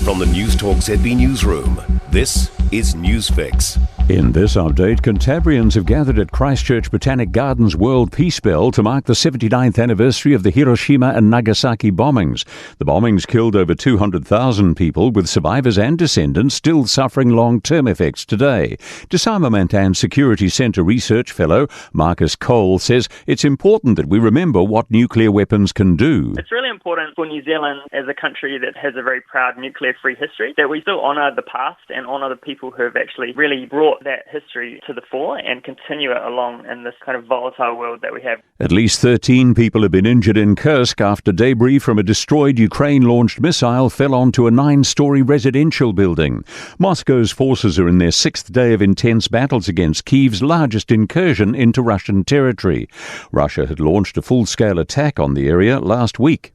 From the Newstalk ZB newsroom, this is Newsfix. In this update, Cantabrians have gathered at Christchurch Botanic Gardens World Peace Bell to mark the 79th anniversary of the Hiroshima and Nagasaki bombings. The bombings killed over 200,000 people, with survivors and descendants still suffering long-term effects today. Disarmament and Security Centre research fellow Marcus Cole says it's important that we remember what nuclear weapons can do. It's really important for New Zealand, as a country that has a very proud nuclear-free history, that we still honour the past and honour the people who have actually really brought that history to the fore and continue it along in this kind of volatile world that we have. At least 13 people have been injured in Kursk after debris from a destroyed Ukraine-launched missile fell onto a 9-story residential building. Moscow's forces are in their 6th day of intense battles against Kyiv's largest incursion into Russian territory. Russia had launched a full-scale attack on the area last week.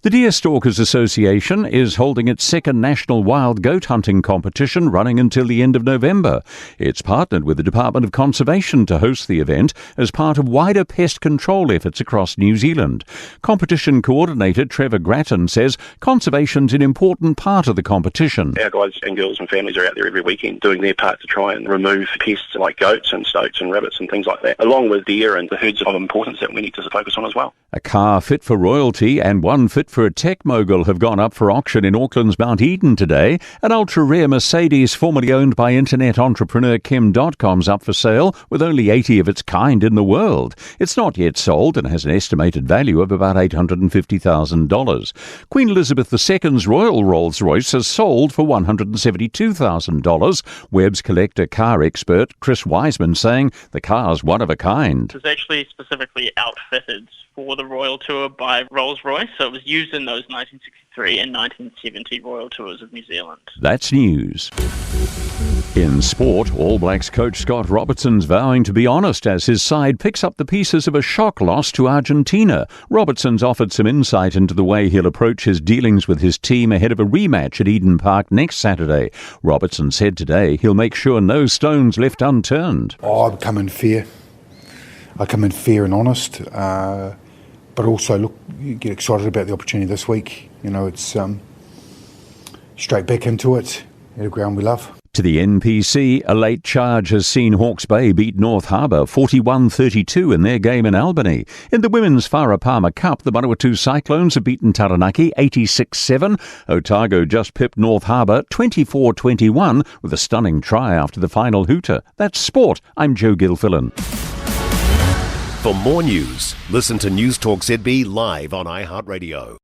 The Deerstalkers Association is holding its second national wild goat hunting competition, running until the end of November. It's partnered with the Department of Conservation to host the event as part of wider pest control efforts across New Zealand. Competition coordinator Trevor Grattan says conservation's an important part of the competition. Our guys and girls and families are out there every weekend doing their part to try and remove pests like goats and stoats and rabbits and things like that, along with deer and the herds of importance that we need to focus on as well. A car fit for royalty and one fit for a tech mogul have gone up for auction in Auckland's Mount Eden today. An ultra-rare Mercedes formerly owned by internet entrepreneur Kim.com's up for sale, with only 80 of its kind in the world. It's not yet sold and has an estimated value of about $850,000. Queen Elizabeth II's Royal Rolls-Royce has sold for $172,000. Webb's collector car expert Chris Wiseman saying the car's one of a kind. It was actually specifically outfitted for the Royal Tour by Rolls-Royce, so it was used in those 1963 and 1970 Royal Tours of New Zealand. That's news. In sport, All Blacks coach Scott Robertson's vowing to be honest as his side picks up the pieces of a shock loss to Argentina. Robertson's offered some insight into the way he'll approach his dealings with his team ahead of a rematch at Eden Park next Saturday. Robertson said today he'll make sure no stone's left unturned. I come in fair. I come in fair and honest. But also, look, you get excited about the opportunity this week. You know, it's straight back into it at a ground we love. To the NPC, a late charge has seen Hawke's Bay beat North Harbour 41-32 in their game in Albany. In the Women's Farah Palmer Cup, the Manawatu Cyclones have beaten Taranaki 86-7. Otago just pipped North Harbour 24-21 with a stunning try after the final hooter. That's sport. I'm Joe Gilfillan. For more news, listen to Newstalk ZB live on iHeartRadio.